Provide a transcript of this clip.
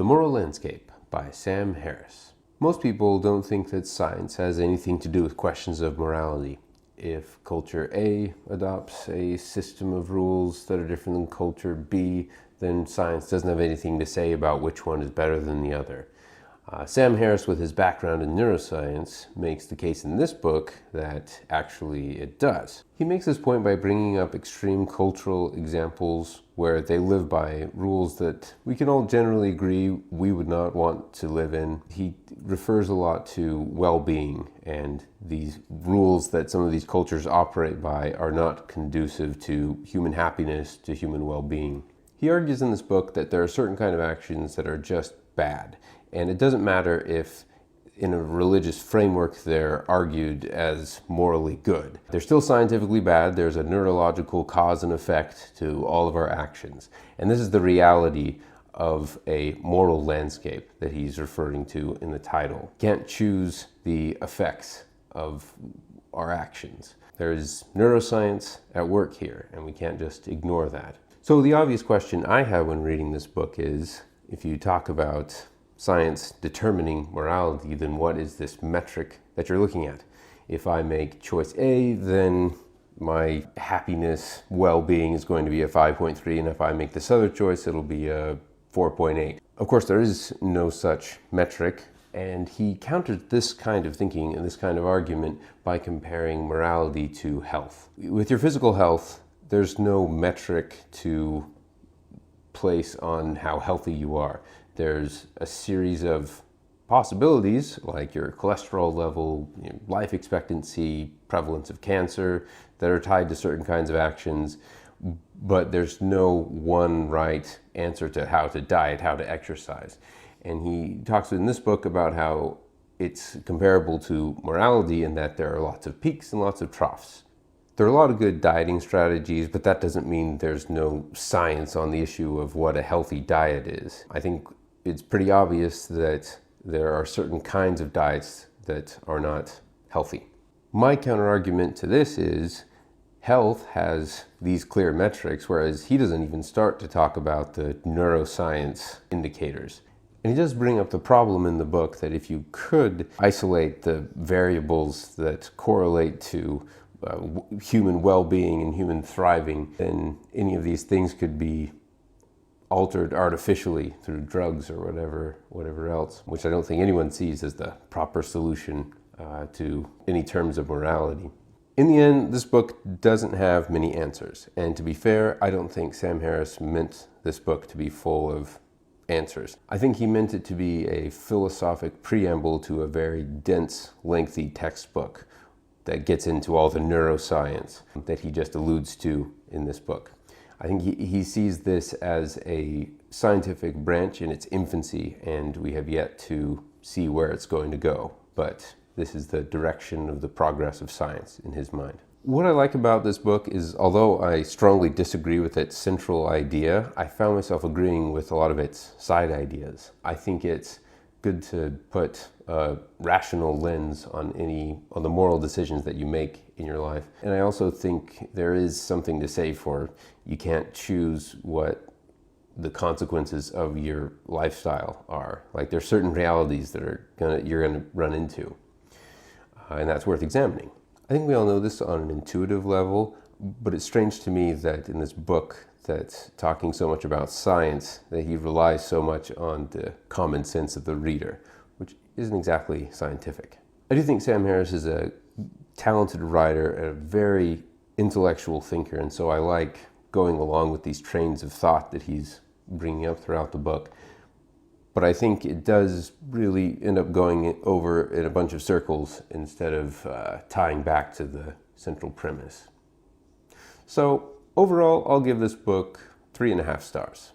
The Moral Landscape by Sam Harris. Most people don't think that science has anything to do with questions of morality. If culture A adopts a system of rules that are different than culture B, then science doesn't have anything to say about which one is better than the other. Sam Harris, with his background in neuroscience, makes the case in this book that actually it does. He makes this point by bringing up extreme cultural examples where they live by rules that we can all generally agree we would not want to live in. He refers a lot to well-being, and these rules that some of these cultures operate by are not conducive to human happiness, to human well-being. He argues in this book that there are certain kind of actions that are just bad. And it doesn't matter if in a religious framework they're argued as morally good. They're still scientifically bad. There's a neurological cause and effect to all of our actions. And this is the reality of a moral landscape that he's referring to in the title. Can't choose the effects of our actions. There's neuroscience at work here, and we can't just ignore that. So the obvious question I have when reading this book is, if you talk about science determining morality, then what is this metric that you're looking at? If I make choice A, then my happiness, well-being is going to be a 5.3, and if I make this other choice, it'll be a 4.8. Of course, there is no such metric, and he counters this kind of thinking and this kind of argument by comparing morality to health. With your physical health, there's no metric to place on how healthy you are. There's a series of possibilities like your cholesterol level, life expectancy, prevalence of cancer that are tied to certain kinds of actions, but there's no one right answer to how to diet, how to exercise. And he talks in this book about how it's comparable to morality in that there are lots of peaks and lots of troughs. There are a lot of good dieting strategies, but that doesn't mean there's no science on the issue of what a healthy diet is. I think it's pretty obvious that there are certain kinds of diets that are not healthy. My counterargument to this is health has these clear metrics, whereas he doesn't even start to talk about the neuroscience indicators. And he does bring up the problem in the book that if you could isolate the variables that correlate to human well-being and human thriving, then any of these things could be altered artificially through drugs or whatever else, which I don't think anyone sees as the proper solution to any terms of morality. In the end, this book doesn't have many answers, and to be fair, I don't think Sam Harris meant this book to be full of answers. I think he meant it to be a philosophic preamble to a very dense, lengthy textbook that gets into all the neuroscience that he just alludes to in this book. I think he sees this as a scientific branch in its infancy, and we have yet to see where it's going to go. But this is the direction of the progress of science in his mind. What I like about this book is, although I strongly disagree with its central idea, I found myself agreeing with a lot of its side ideas. I think it's good to put a rational lens on the moral decisions that you make in your life. And I also think there is something to say for you can't choose what the consequences of your lifestyle are. Like, there's certain realities that you're gonna run into, and that's worth examining. I think we all know this on an intuitive level, but it's strange to me that in this book that's talking so much about science, that he relies so much on the common sense of the reader, which isn't exactly scientific. I do think Sam Harris is a talented writer and a very intellectual thinker, and so I like going along with these trains of thought that he's bringing up throughout the book. But I think it does really end up going over in a bunch of circles instead of tying back to the central premise. So overall, I'll give this book 3.5 stars.